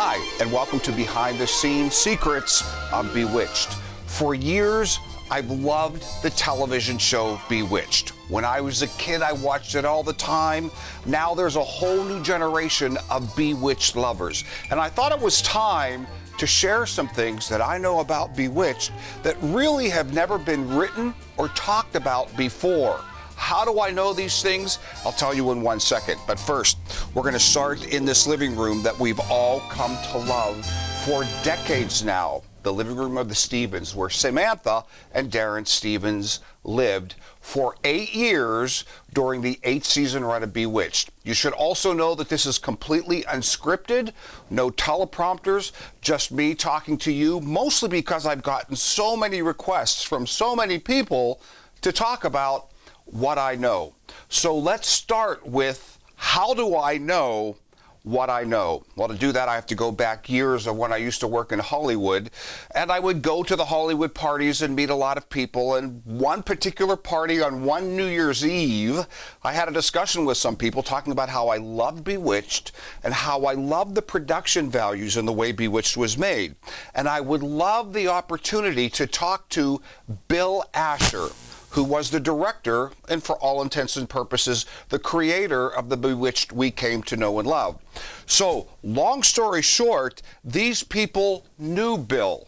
Hi, and welcome to Behind the Scenes Secrets of Bewitched. For years, I've loved the television show Bewitched. When I was a kid, I watched it all the time. Now there's a whole new generation of Bewitched lovers. And I thought it was time to share some things that I know about Bewitched that really have never been written or talked about before. How do I know these things? I'll tell you in 1 second. But first, we're going to start in this living room that we've all come to love for decades now. The living room of the Stevens, where Samantha and Darren Stevens lived for 8 years during the 8th-season run of Bewitched. You should also know that this is completely unscripted, no teleprompters, just me talking to you, mostly because I've gotten so many requests from so many people to talk about what I know. So let's start with, how do I know what I know? Well, to do that, I have to go back years of when I used to work in Hollywood, and I would go to the Hollywood parties and meet a lot of people. And one particular party on one New Year's Eve, I had a discussion with some people talking about how I loved Bewitched and how I loved the production values and the way Bewitched was made. And I would love the opportunity to talk to Bill Asher, who was the director and, for all intents and purposes, the creator of the Bewitched we came to know and love. So, long story short, these people knew Bill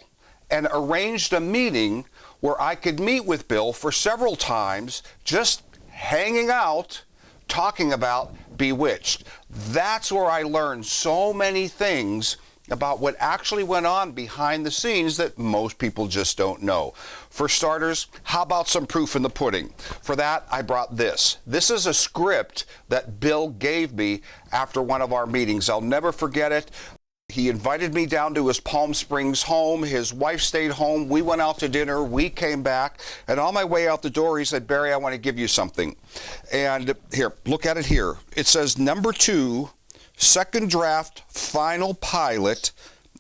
and arranged a meeting where I could meet with Bill for several times, just hanging out, talking about Bewitched. That's where I learned so many things about what actually went on behind the scenes that most people just don't know. For starters, how about some proof in the pudding? For that, I brought this. This is a script that Bill gave me after one of our meetings. I'll never forget it. He invited me down to his Palm Springs home. His wife stayed home. We went out to dinner. We came back. And on my way out the door, he said, "Barry, I want to give you something." And here, look at it here. It says number 2, second draft, final pilot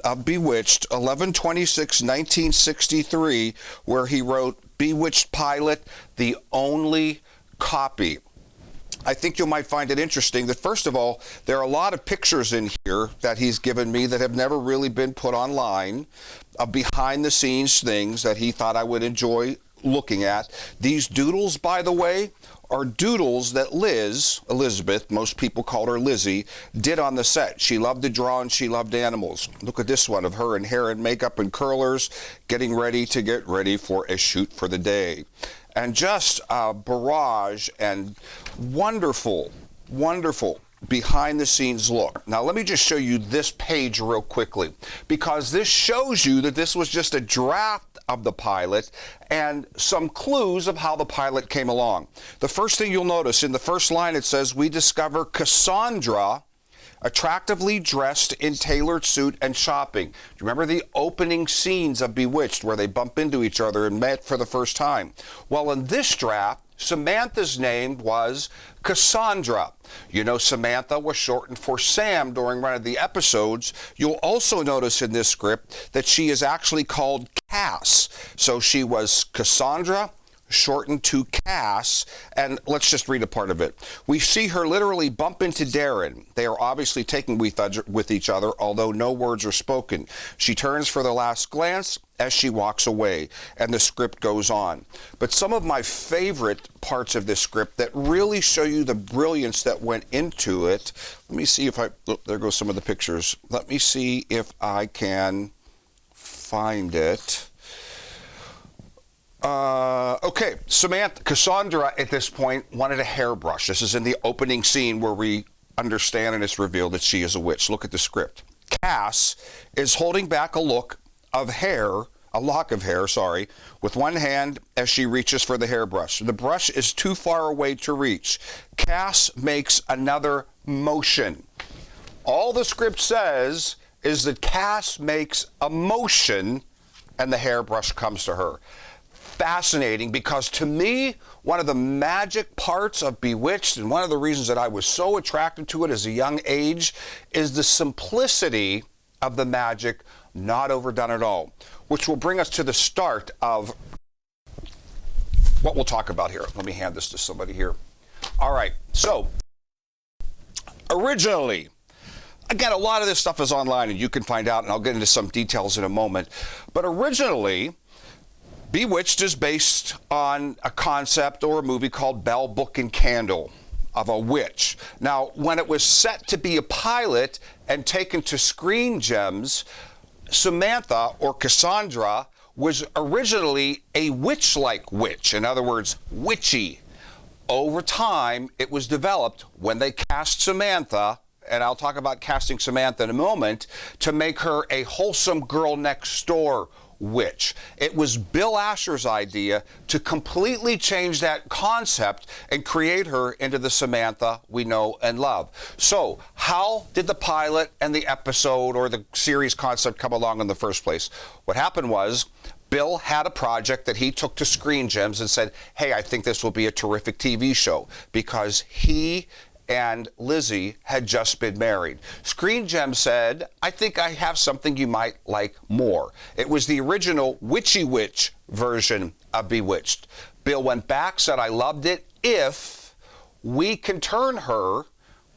of Bewitched, 11/26/1963, where he wrote Bewitched pilot, the only copy. I think you might find it interesting that, first of all, there are a lot of pictures in here that he's given me that have never really been put online, of behind-the-scenes things that he thought I would enjoy looking at. These doodles, by the way, are doodles that Elizabeth, most people called her Lizzie, did on the set. She loved to draw and she loved animals. Look at this one of her in hair and makeup and curlers, getting ready for a shoot for the day. And just a barrage and wonderful, wonderful behind-the-scenes look. Now, let me just show you this page real quickly, because this shows you that this was just a draft of the pilot and some clues of how the pilot came along. The first thing you'll notice, in the first line, it says, "We discover Cassandra attractively dressed in tailored suit and shopping." Do you remember the opening scenes of Bewitched where they bump into each other and met for the first time? Well, in this draft, Samantha's name was Cassandra. You know, Samantha was shortened for Sam during one of the episodes. You'll also notice in this script that she is actually called Cass. So she was Cassandra, shortened to Cass, and let's just read a part of it. We see her literally bump into Darren. They are obviously taken with each other, although no words are spoken. She turns for the last glance as she walks away, and the script goes on. But some of my favorite parts of this script that really show you the brilliance that went into it, let me see if there goes some of the pictures. Let me see if I can find it. Okay, Cassandra at this point wanted a hairbrush. This is in the opening scene where we understand and it's revealed that she is a witch. Look at the script. Cass is holding back a lock of hair, with one hand as she reaches for the hairbrush. The brush is too far away to reach. Cass makes another motion. All the script says is that Cass makes a motion and the hairbrush comes to her. Fascinating, because to me, one of the magic parts of Bewitched, and one of the reasons that I was so attracted to it as a young age, is the simplicity of the magic, not overdone at all, which will bring us to the start of what we'll talk about here. Let me hand this to somebody here. All right, so originally, Again, a lot of this stuff is online and you can find out, and I'll get into some details in a moment. But originally, Bewitched is based on a concept or a movie called Bell, Book, and Candle of a witch. Now, when it was set to be a pilot and taken to Screen Gems, Samantha, or Cassandra, was originally a witch-like witch. In other words, witchy. Over time, it was developed when they cast Samantha, and I'll talk about casting Samantha in a moment, to make her a wholesome girl next door witch. It was Bill Asher's idea to completely change that concept and create her into the Samantha we know and love. So, how did the pilot and the episode or the series concept come along in the first place? What happened was, Bill had a project that he took to Screen Gems and said, hey, I think this will be a terrific TV show, because he and Lizzie had just been married. Screen Gems said, I think I have something you might like more. It was the original Witchy Witch version of Bewitched. Bill went back, said, I loved it if we can turn her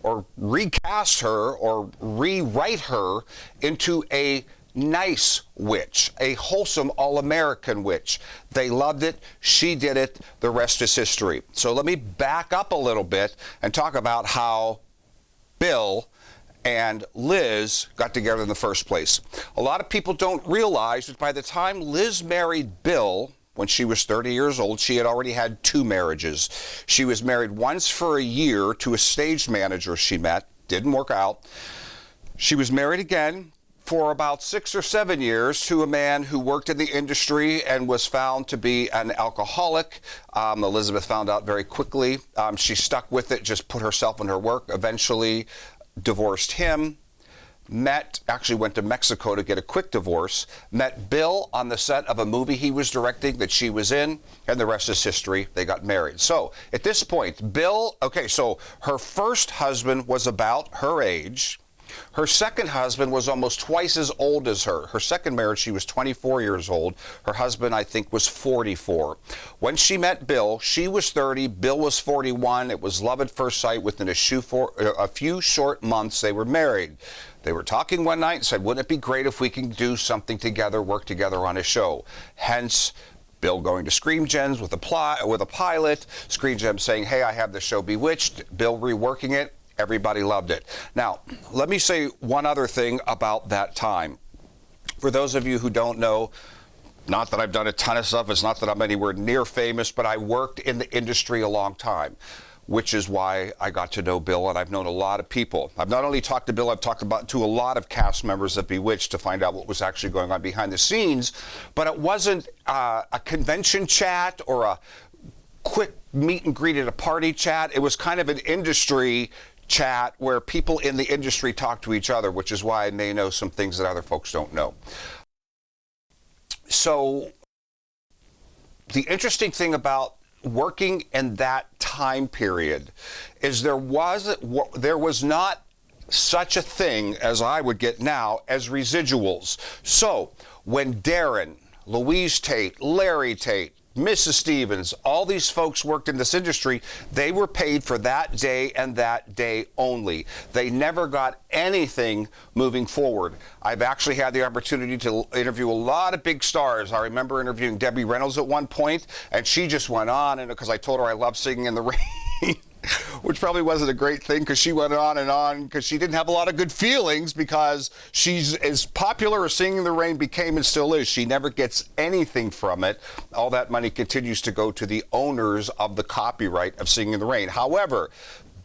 or recast her or rewrite her into a nice witch, a wholesome all-American witch. They loved it. She did it. The rest is history. So let me back up a little bit and talk about how Bill and Liz got together in the first place. A lot of people don't realize that by the time Liz married Bill, when she was 30 years old, she had already had 2 marriages. She was married once for a year to a stage manager she met. Didn't work out. She was married again for about 6 or 7 years to a man who worked in the industry and was found to be an alcoholic. Elizabeth found out very quickly. She stuck with it, just put herself in her work, eventually divorced him, actually went to Mexico to get a quick divorce, met Bill on the set of a movie he was directing that she was in, and the rest is history. They got married. So at this point, so her first husband was about her age. Her second husband was almost twice as old as her. Her second marriage, she was 24 years old. Her husband, I think, was 44. When she met Bill, she was 30. Bill was 41. It was love at first sight. Within a few short months, they were married. They were talking one night and said, wouldn't it be great if we can do something together, work together on a show? Hence, Bill going to Screen Gems with a pilot. Screen Gems saying, hey, I have the show Bewitched. Bill reworking it. Everybody loved it. Now, let me say one other thing about that time. For those of you who don't know, not that I've done a ton of stuff, it's not that I'm anywhere near famous, but I worked in the industry a long time, which is why I got to know Bill, and I've known a lot of people. I've not only talked to Bill, I've talked to a lot of cast members of Bewitched to find out what was actually going on behind the scenes, but it wasn't a convention chat or a quick meet and greet at a party chat. It was kind of an industry chat where people in the industry talk to each other, which is why I may know some things that other folks don't know. So the interesting thing about working in that time period is there was not such a thing as I would get now as residuals. So when Darren, Louise Tate, Larry Tate, Mrs. Stevens, all these folks worked in this industry, they were paid for that day and that day only. They never got anything moving forward. I've actually had the opportunity to interview a lot of big stars. I remember interviewing Debbie Reynolds at one point, and she just went on, and because I told her I love singing in the rain, which probably wasn't a great thing, because she went on and on because she didn't have a lot of good feelings, because she's as popular as Singing in the Rain became and still is. She never gets anything from it. All that money continues to go to the owners of the copyright of Singing in the Rain. However,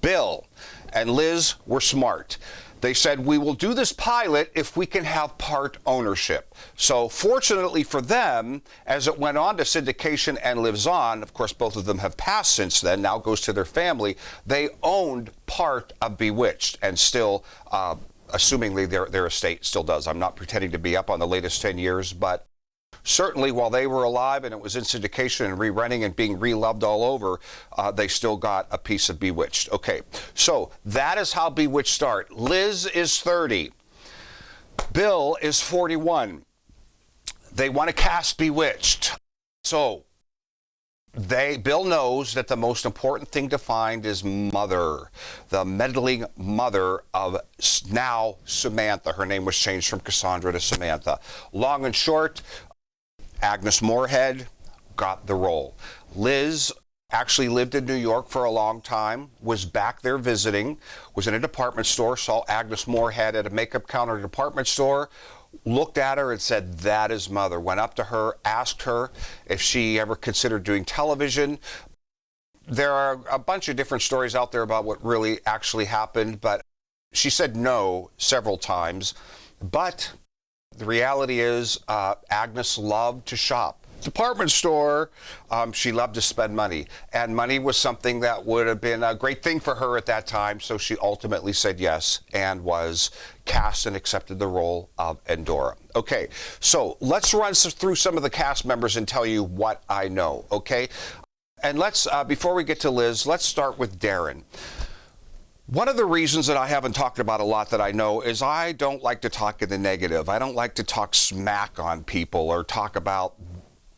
Bill and Liz were smart. They said, we will do this pilot if we can have part ownership. So fortunately for them, as it went on to syndication and lives on, of course, both of them have passed since then, now goes to their family, they owned part of Bewitched, and still, assumingly their estate still does. I'm not pretending to be up on the latest 10 years, but certainly while they were alive and it was in syndication and rerunning and being reloved all over, they still got a piece of Bewitched. Okay, so that is how Bewitched started. Liz is 30. Bill is 41. They want to cast Bewitched. So Bill knows that the most important thing to find is mother, the meddling mother of now Samantha. Her name was changed from Cassandra to Samantha. Long and short, Agnes Moorehead got the role. Liz actually lived in New York for a long time, was back there visiting, was in a department store, saw Agnes Moorehead at a makeup counter department store, looked at her and said, that is mother. Went up to her, asked her if she ever considered doing television. There are a bunch of different stories out there about what really actually happened, but she said no several times. But the reality is, Agnes loved to shop. Department store, she loved to spend money, and money was something that would have been a great thing for her at that time, so she ultimately said yes and was cast and accepted the role of Endora. Okay, so let's run through some of the cast members and tell you what I know, okay? And let's, before we get to Liz, let's start with Darren. One of the reasons that I haven't talked about a lot that I know is I don't like to talk in the negative. I don't like to talk smack on people or talk about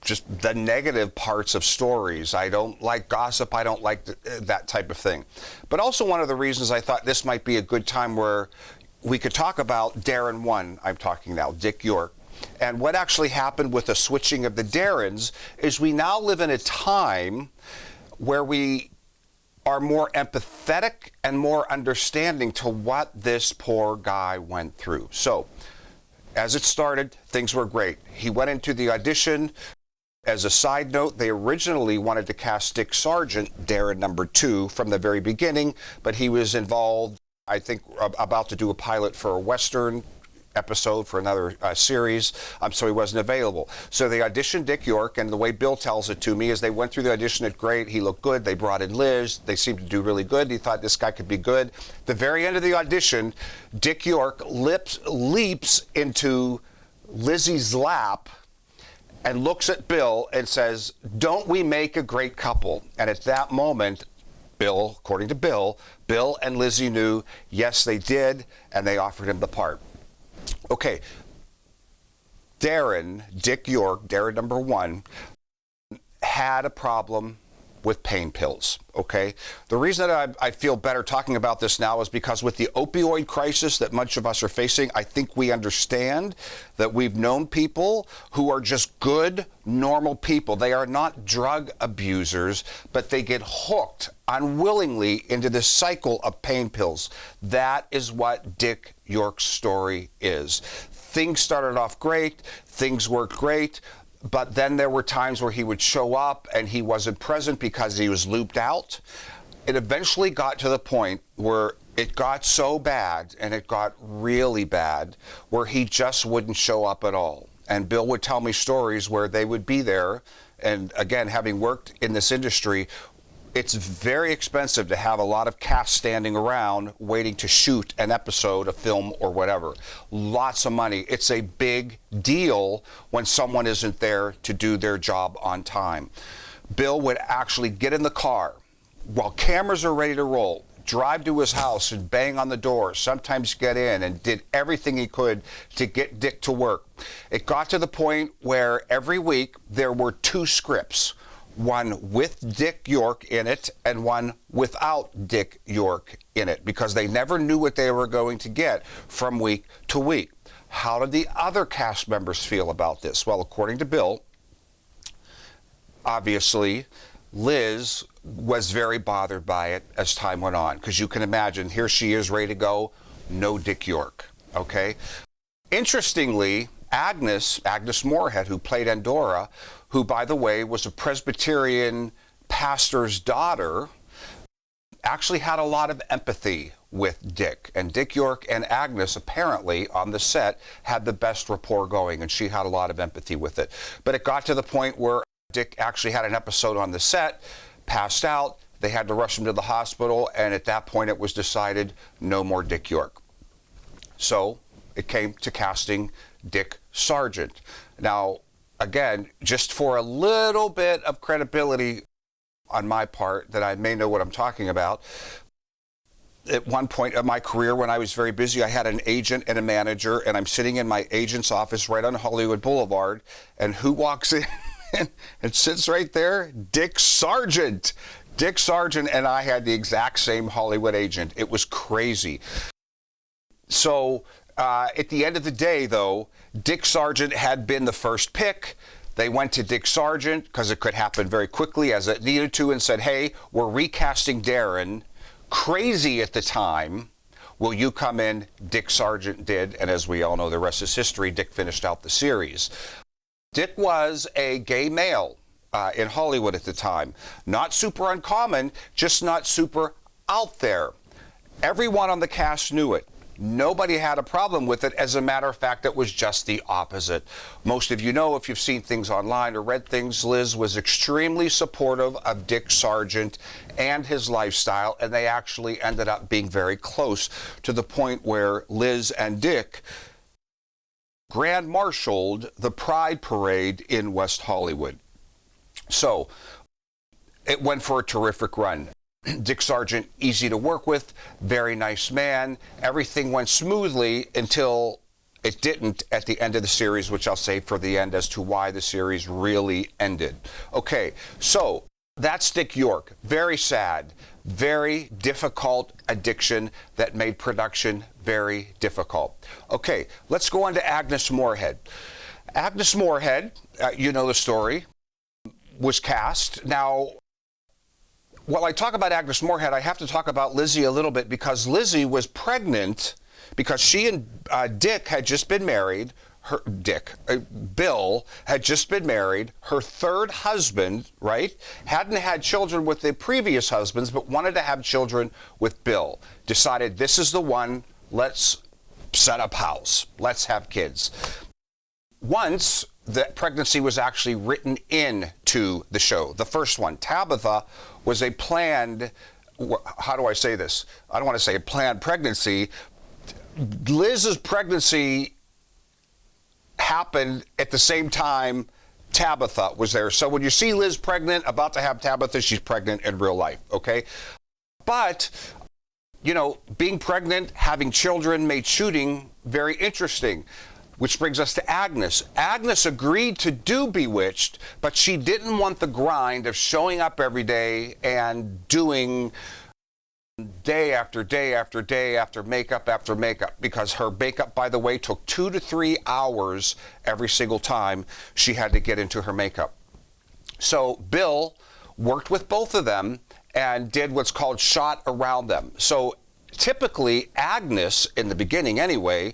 just the negative parts of stories. I don't like gossip. I don't like that type of thing. But also one of the reasons I thought this might be a good time where we could talk about Darren 1, I'm talking now, Dick York. And what actually happened with the switching of the Darrens is we now live in a time where we are more empathetic and more understanding to what this poor guy went through. So as it started, things were great. He went into the audition. As a side note, they originally wanted to cast Dick Sargent, Darren number 2, from the very beginning, but he was involved, I think, about to do a pilot for a Western episode for another series, so he wasn't available. So they auditioned Dick York, and the way Bill tells it to me is they went through the audition, it great, he looked good, they brought in Liz, they seemed to do really good, he thought this guy could be good. The very end of the audition, Dick York leaps into Lizzie's lap and looks at Bill and says, don't we make a great couple? And at that moment, Bill, according to Bill and Lizzie knew, yes, they did, and they offered him the part. Okay, Darren, Dick York, Darren number 1, had a problem with pain pills, okay? The reason that I feel better talking about this now is because with the opioid crisis that much of us are facing, I think we understand that we've known people who are just good, normal people. They are not drug abusers, but they get hooked unwillingly into this cycle of pain pills. That is what Dick York's story is. Things started off great, things worked great, but then there were times where he would show up and he wasn't present because he was looped out. It eventually got to the point where it got so bad, and it got really bad, where he just wouldn't show up at all. And Bill would tell me stories where they would be there, and again, having worked in this industry, it's very expensive to have a lot of cast standing around waiting to shoot an episode, a film, or whatever. Lots of money. It's a big deal when someone isn't there to do their job on time. Bill would actually get in the car while cameras are ready to roll, drive to his house and bang on the door, sometimes get in, and did everything he could to get Dick to work. It got to the point where every week there were 2 scripts. One with Dick York in it and one without Dick York in it, because they never knew what they were going to get from week to week. How did the other cast members feel about this? Well, according to Bill, obviously, Liz was very bothered by it as time went on, because you can imagine, here she is ready to go, no Dick York, okay? Interestingly, Agnes Moorehead, who played Endora, who, by the way, was a Presbyterian pastor's daughter, actually had a lot of empathy with Dick. And Dick York and Agnes, apparently, on the set, had the best rapport going, and she had a lot of empathy with it. But it got to the point where Dick actually had an episode on the set, passed out, they had to rush him to the hospital, and at that point it was decided no more Dick York. So it came to casting Dick Sargent. Now, again, just for a little bit of credibility on my part, that I may know what I'm talking about, at one point of my career when I was very busy, I had an agent and a manager, and I'm sitting in my agent's office right on Hollywood Boulevard, and who walks in in and sits right there, Dick Sargent. Dick Sargent and I had the exact same Hollywood agent. It was crazy. So at the end of the day, though, Dick Sargent had been the first pick. They went to Dick Sargent because it could happen very quickly as it needed to and said, hey, we're recasting Darren. Crazy at the time. Will you come in? Dick Sargent did. And as we all know, the rest is history. Dick finished out the series. Dick was a gay male in Hollywood at the time. Not super uncommon, just not super out there. Everyone on the cast knew it. Nobody had a problem with it. As a matter of fact, it was just the opposite. Most of you know, if you've seen things online or read things, Liz was extremely supportive of Dick Sargent and his lifestyle, and they actually ended up being very close to the point where Liz and Dick grand marshaled the Pride Parade in West Hollywood. So it went for a terrific run. Dick Sargent, easy to work with, very nice man. Everything went smoothly until it didn't at the end of the series, which I'll save for the end as to why the series really ended. Okay, so that's Dick York. Very sad, very difficult addiction that made production very difficult. Okay, let's go on to Agnes Moorehead. Agnes Moorehead, you know the story, was cast. Now, while I talk about Agnes Moorehead, I have to talk about Lizzie a little bit because Lizzie was pregnant because she and Dick had just been married. Bill had just been married. Her third husband, right, hadn't had children with the previous husbands, but wanted to have children with Bill. Decided this is the one. Let's set up house. Let's have kids. Once the pregnancy was actually written into the show. The first one, Tabitha, was a planned, how do I say this? I don't want to say a planned pregnancy. Liz's pregnancy happened at the same time Tabitha was there. So when you see Liz pregnant, about to have Tabitha, she's pregnant in real life, okay? But, you know, being pregnant, having children made shooting very interesting. Which brings us to Agnes. Agnes agreed to do Bewitched, but she didn't want the grind of showing up every day and doing day after day after day after makeup, because her makeup, by the way, took 2 to 3 hours every single time she had to get into her makeup. So Bill worked with both of them and did what's called shot around them. So typically, Agnes, in the beginning anyway,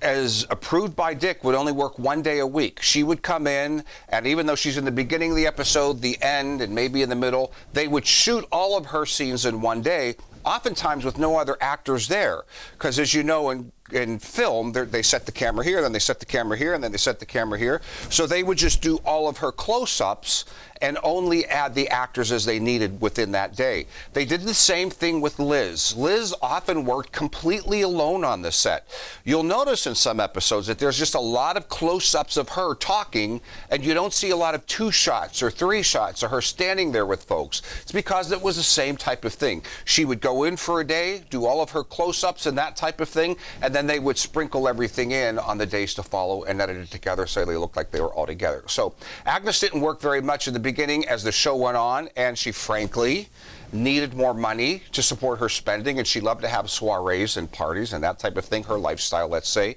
as approved by Dick, would only work 1 day a week. She would come in, and even though she's in the beginning of the episode, the end, and maybe in the middle, they would shoot all of her scenes in 1 day, oftentimes with no other actors there. Because as you know, in film, they set the camera here, then they set the camera here, and then they set the camera here. So they would just do all of her close-ups and only add the actors as they needed within that day. They did the same thing with Liz. Liz often worked completely alone on the set. You'll notice in some episodes that there's just a lot of close-ups of her talking, and you don't see a lot of 2 shots or 3 shots of her standing there with folks. It's because it was the same type of thing. She would go in for a day, do all of her close-ups and that type of thing, and then they would sprinkle everything in on the days to follow and edit it together so they looked like they were all together. So Agnes didn't work very much in the beginning as the show went on, and she frankly needed more money to support her spending, and she loved to have soirees and parties and that type of thing, her lifestyle, let's say.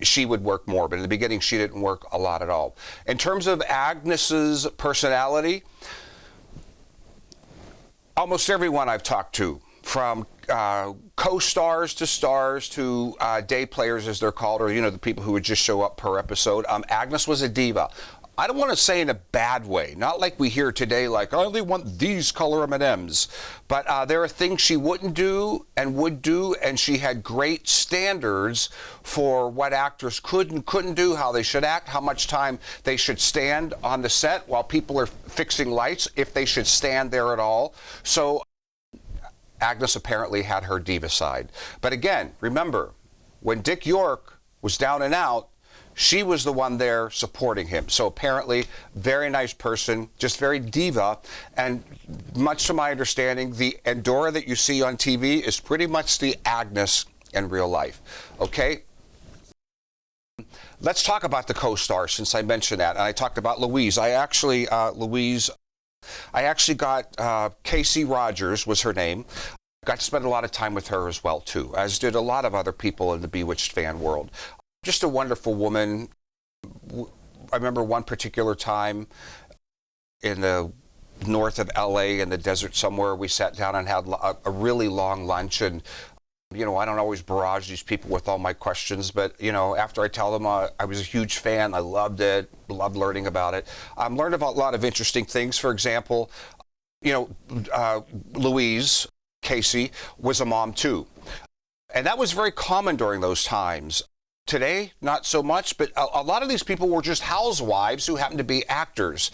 She would work more, but in the beginning she didn't work a lot at all. In terms of Agnes's personality, almost everyone I've talked to, from co-stars to stars to day players, as they're called, or, you know, the people who would just show up per episode, Agnes was a diva. I don't want to say in a bad way, not like we hear today, like, I only want these color M&Ms. But there are things she wouldn't do and would do, and she had great standards for what actors could and couldn't do, how they should act, how much time they should stand on the set while people are fixing lights, if they should stand there at all. So Agnes apparently had her diva side. But again, remember, when Dick York was down and out, she was the one there supporting him. So apparently, very nice person, just very diva. And much to my understanding, the Endora that you see on TV is pretty much the Agnes in real life. Okay? Let's talk about the co-stars since I mentioned that. And I talked about Louise. I actually got Casey Rogers was her name. Got to spend a lot of time with her as well, too, as did a lot of other people in the Bewitched fan world. Just a wonderful woman. I remember one particular time in the north of LA in the desert somewhere, we sat down and had a really long lunch. And, you know, I don't always barrage these people with all my questions, but, you know, after I tell them I was a huge fan, I loved it, loved learning about it. Learned about a lot of interesting things. For example, you know, Louise Casey was a mom too. And that was very common during those times. Today, not so much, but a lot of these people were just housewives who happened to be actors.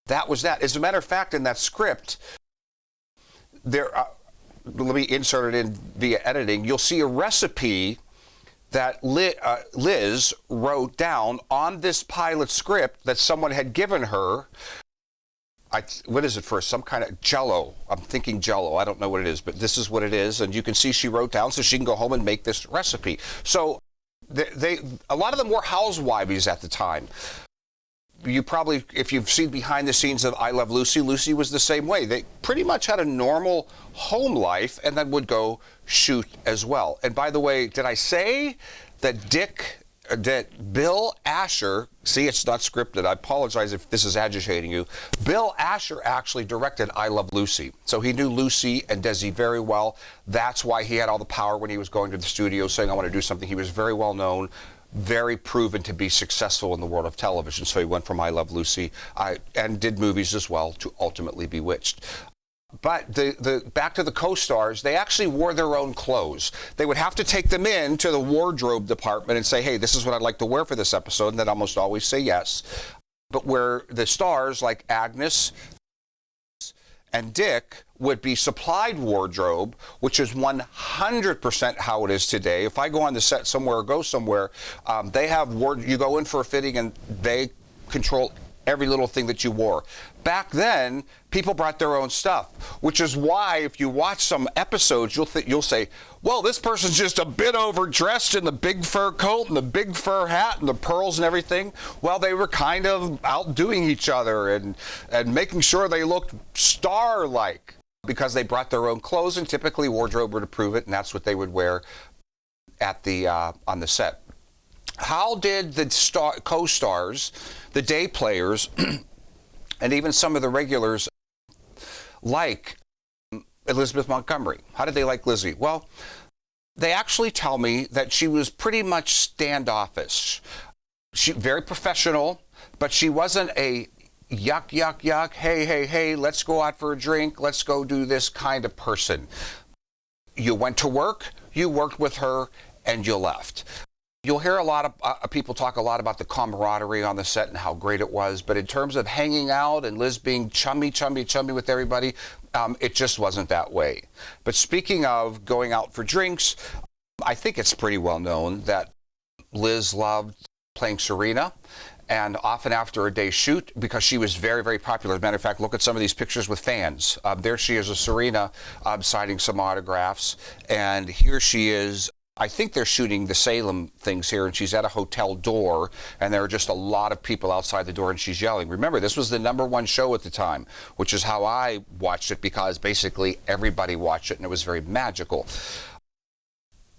That was that. As a matter of fact, in that script, there, let me insert it in via editing, you'll see a recipe that Liz wrote down on this pilot script that someone had given her. What is it for? Some kind of Jell-O. I'm thinking Jell-O. I don't know what it is, but this is what it is. And you can see she wrote down so she can go home and make this recipe. So a lot of them were housewives at the time. You probably, if you've seen behind the scenes of I Love Lucy, Lucy was the same way. They pretty much had a normal home life and then would go shoot as well. And by the way, did I say that Bill Asher, see, it's not scripted. I apologize if this is agitating you. Bill Asher actually directed I Love Lucy. So he knew Lucy and Desi very well. That's why he had all the power when he was going to the studio saying, I want to do something. He was very well known, very proven to be successful in the world of television. So he went from I Love Lucy and did movies as well to ultimately Bewitched. But back to the co-stars, they actually wore their own clothes. They would have to take them in to the wardrobe department and say, hey, this is what I'd like to wear for this episode, and they'd almost always say yes. But where the stars like Agnes and Dick would be supplied wardrobe, which is 100% how it is today. If I go on the set somewhere or go somewhere, they have you go in for a fitting and they control every little thing that you wore. Back then, people brought their own stuff, which is why if you watch some episodes, you'll say, well, this person's just a bit overdressed in the big fur coat and the big fur hat and the pearls and everything. Well, they were kind of outdoing each other and making sure they looked star-like because they brought their own clothes, and typically wardrobe would approve it, and that's what they would wear at the on the set. How did the co-stars, the day players, and even some of the regulars like Elizabeth Montgomery? How did they like Lizzie? Well, they actually tell me that she was pretty much standoffish. She very professional, but she wasn't a yuck, yuck, yuck, hey, hey, hey, let's go out for a drink, let's go do this kind of person. You went to work, you worked with her, and you left. You'll hear a lot of people talk a lot about the camaraderie on the set and how great it was, but in terms of hanging out and Liz being chummy with everybody, it just wasn't that way. But speaking of going out for drinks, I think it's pretty well known that Liz loved playing Serena, and often after a day shoot, because she was very, very popular. As a matter of fact, look at some of these pictures with fans. There she is, a Serena, signing some autographs, and here she is. I think they're shooting the Salem things here, and she's at a hotel door, and there are just a lot of people outside the door, and she's yelling. Remember, this was the #1 show at the time, which is how I watched it, because basically everybody watched it, and it was very magical.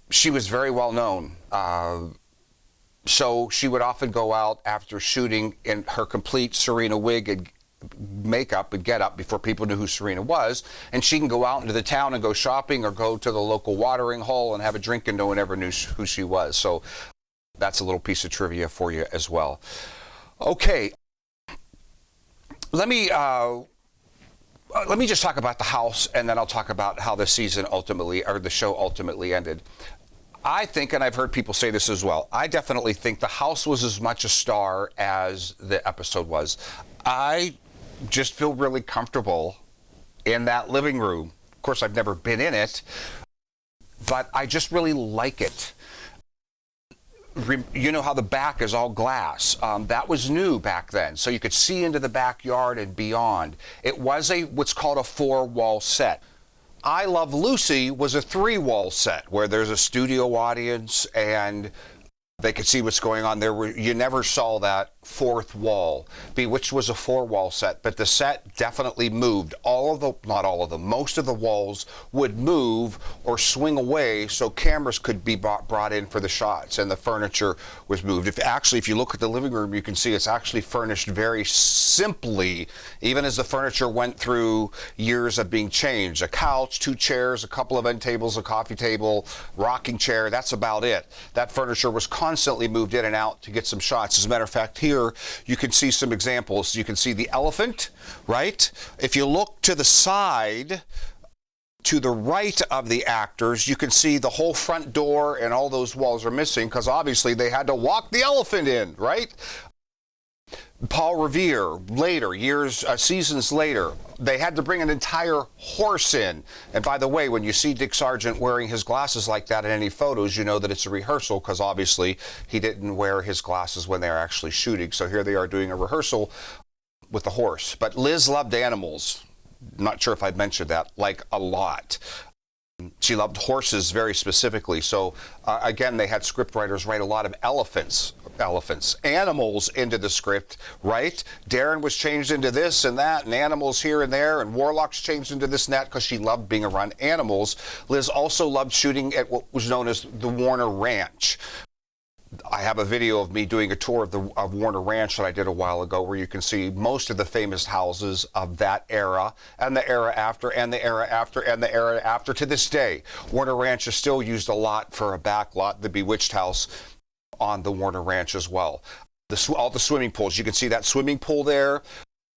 She was very well known. So she would often go out after shooting in her complete Serena wig and makeup and get up before people knew who Serena was, and she can go out into the town and go shopping or go to the local watering hole and have a drink, and no one ever knew who she was. So that's a little piece of trivia for you as well. Okay, let me just talk about the house, and then I'll talk about how the season ultimately, or the show ultimately ended. I think, and I've heard people say this as well, I definitely think the house was as much a star as the episode was. I just feel really comfortable in that living room. Of course, I've never been in it, but I just really like it. You know how the back is all glass. That was new back then, so you could see into the backyard and beyond. It was what's called a 4-wall set. I Love Lucy was a 3-wall set where there's a studio audience and They could see what's going on. You never saw that fourth wall. Bewitched was a 4-wall set, but the set definitely moved. Not all of them, most of the walls would move or swing away so cameras could be brought in for the shots, and the furniture was moved. If you look at the living room, you can see it's actually furnished very simply, even as the furniture went through years of being changed. A couch, 2 chairs, a couple of end tables, a coffee table, rocking chair, that's about it. That furniture was constantly moved in and out to get some shots. As a matter of fact, here you can see some examples. You can see the elephant, right? If you look to the side, to the right of the actors, you can see the whole front door and all those walls are missing because obviously they had to walk the elephant in, right? Paul Revere, later, seasons later, they had to bring an entire horse in. And by the way, when you see Dick Sargent wearing his glasses like that in any photos, you know that it's a rehearsal because obviously he didn't wear his glasses when they were actually shooting. So here they are doing a rehearsal with the horse. But Liz loved animals. Not sure if I mentioned that, like a lot. She loved horses very specifically. So again, they had scriptwriters write a lot of animals into the script, right? Darren was changed into this and that, and animals here and there, and Warlock's changed into this and that because she loved being around animals. Liz also loved shooting at what was known as the Warner Ranch. I have a video of me doing a tour of Warner Ranch that I did a while ago where you can see most of the famous houses of that era and the era after and the era after and the era after to this day. Warner Ranch is still used a lot for a back lot, the Bewitched house on the Warner Ranch as well. All the swimming pools, you can see that swimming pool there,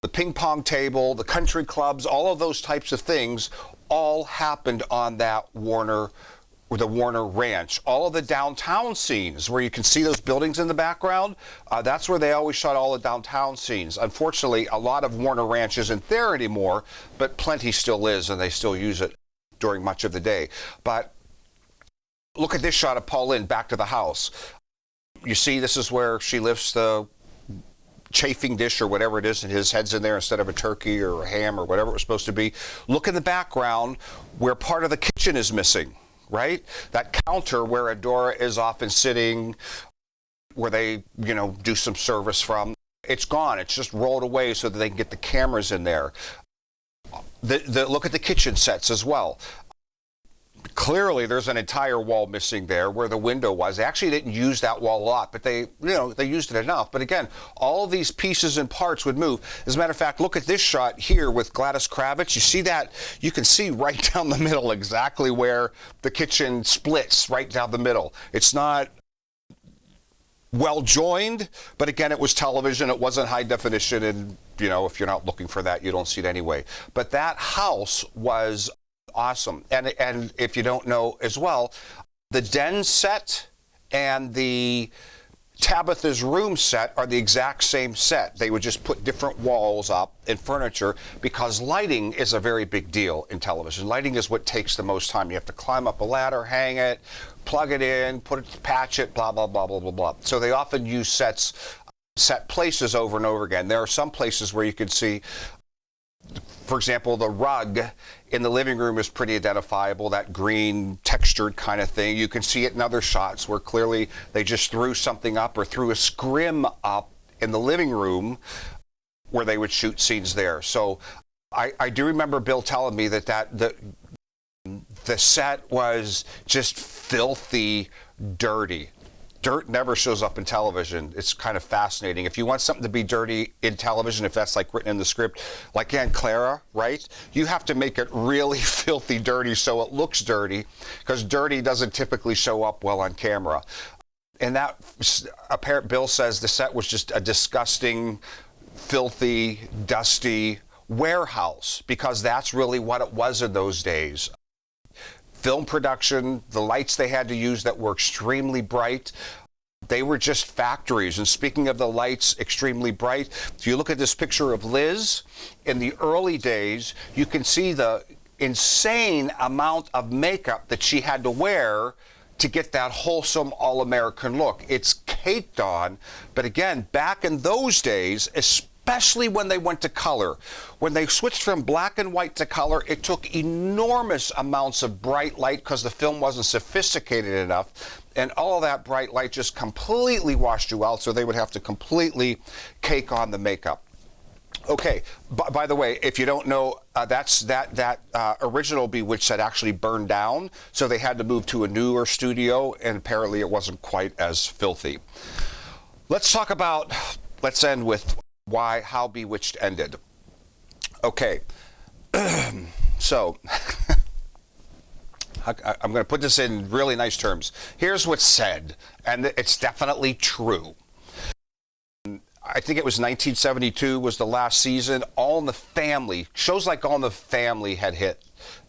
the ping pong table, the country clubs, all of those types of things all happened on that Warner Ranch. All of the downtown scenes where you can see those buildings in the background, that's where they always shot all the downtown scenes. Unfortunately, a lot of Warner Ranch isn't there anymore, but plenty still is, and they still use it during much of the day. But look at this shot of Pauline back to the house. You see, this is where she lifts the chafing dish or whatever it is, and his head's in there instead of a turkey or a ham or whatever it was supposed to be. Look in the background where part of the kitchen is missing. Right? That counter where Adora is often sitting, where they, do some service from, it's gone. It's just rolled away so that they can get the cameras in there. Look at the kitchen sets as well. Clearly, there's an entire wall missing there where the window was. They actually didn't use that wall a lot, but they used it enough. But again, all of these pieces and parts would move. As a matter of fact, look at this shot here with Gladys Kravitz. You see that? You can see right down the middle exactly where the kitchen splits, right down the middle. It's not well joined, but again, it was television. It wasn't high definition, and if you're not looking for that, you don't see it anyway. But that house was awesome. And if you don't know as well, the den set and the Tabitha's room set are the exact same set. They would just put different walls up and furniture because lighting is a very big deal in television. Lighting is what takes the most time. You have to climb up a ladder, hang it, plug it in, patch it, blah, blah, blah, blah, blah, blah. So they often use set places over and over again. There are some places where you can see, for example, the rug in the living room is pretty identifiable, that green textured kind of thing. You can see it in other shots where clearly they just threw something up or threw a scrim up in the living room where they would shoot scenes there. So I do remember Bill telling me that the set was just filthy dirty. Dirt never shows up in television. It's kind of fascinating. If you want something to be dirty in television, if that's like written in the script, like Aunt Clara, right? You have to make it really filthy dirty so it looks dirty, because dirty doesn't typically show up well on camera. And that, Bill says the set was just a disgusting, filthy, dusty warehouse, because that's really what it was in those days. Film production, the lights they had to use that were extremely bright, they were just factories. And speaking of the lights, extremely bright, if you look at this picture of Liz, in the early days, you can see the insane amount of makeup that she had to wear to get that wholesome all-American look. It's caked on, but again, back in those days, especially especially when they went to color. When they switched from black and white to color, it took enormous amounts of bright light because the film wasn't sophisticated enough. And all of that bright light just completely washed you out, so they would have to completely cake on the makeup. Okay, by the way, if you don't know, that original Bewitched had actually burned down, so they had to move to a newer studio, and apparently it wasn't quite as filthy. Let's end with how Bewitched ended. Okay, so I'm going to put this in really nice terms. Here's what's said, and it's definitely true. I think it was 1972 was the last season. All in the Family, shows like All in the Family had hit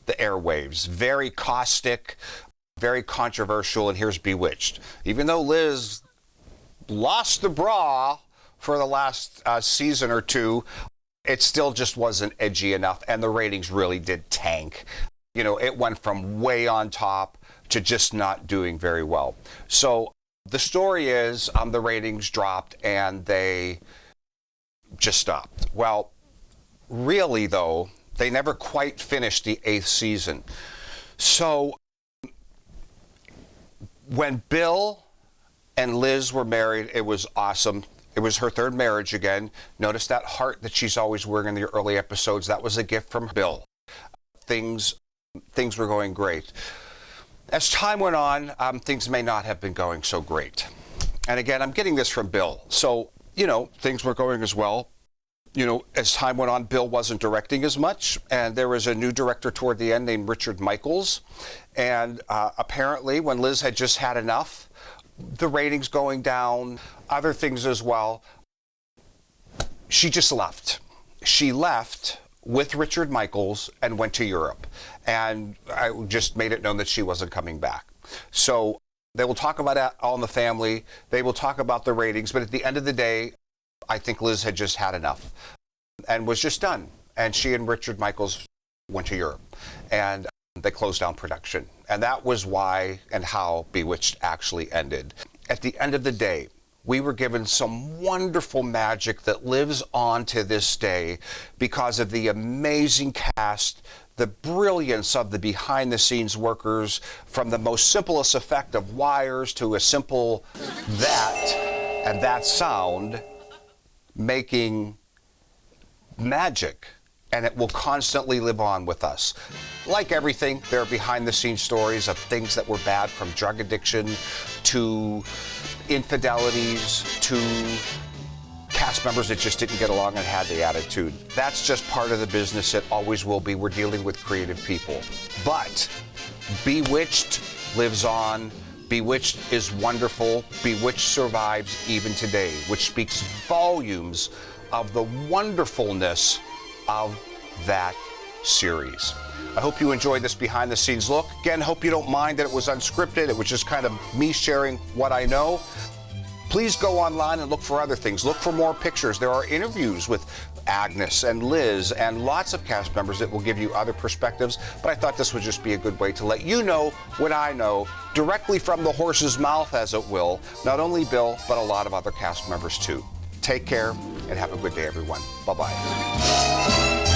the airwaves. Very caustic, very controversial, and here's Bewitched. Even though Liz lost the bra for the last season or two, it still just wasn't edgy enough, and the ratings really did tank. You know, it went from way on top to just not doing very well. So the story is the ratings dropped and they just stopped. Well, really, though, they never quite finished the 8th season. So when Bill and Liz were married, it was awesome. It was her 3rd marriage again. Notice that heart that she's always wearing in the early episodes. That was a gift from Bill. Things were going great. As time went on, things may not have been going so great. And again, I'm getting this from Bill. So, you know, things were going as well. You know, as time went on, Bill wasn't directing as much, and there was a new director toward the end named Richard Michaels. And apparently, when Liz had just had enough, the ratings going down, other things as well, she just left. She left with Richard Michaels and went to Europe. And I just made it known that she wasn't coming back. So they will talk about All in the Family. They will talk about the ratings. But at the end of the day, I think Liz had just had enough and was just done. And she and Richard Michaels went to Europe. And they closed down production. And that was why and how Bewitched actually ended. At the end of the day, we were given some wonderful magic that lives on to this day because of the amazing cast, the brilliance of the behind-the-scenes workers, from the most simplest effect of wires to a simple that and that sound, making magic. And it will constantly live on with us. Like everything, there are behind-the-scenes stories of things that were bad, from drug addiction to infidelities to cast members that just didn't get along and had the attitude. That's just part of the business. It always will be. We're dealing with creative people. But Bewitched lives on. Bewitched is wonderful. Bewitched survives even today, which speaks volumes of the wonderfulness of that series. I hope you enjoyed this behind-the-scenes look. Again, hope you don't mind that it was unscripted. It was just kind of me sharing what I know. Please go online and look for other things. Look for more pictures. There are interviews with Agnes and Liz and lots of cast members that will give you other perspectives. But I thought this would just be a good way to let you know what I know directly from the horse's mouth, as it will. Not only Bill, but a lot of other cast members too. Take care and have a good day, everyone. Bye-bye.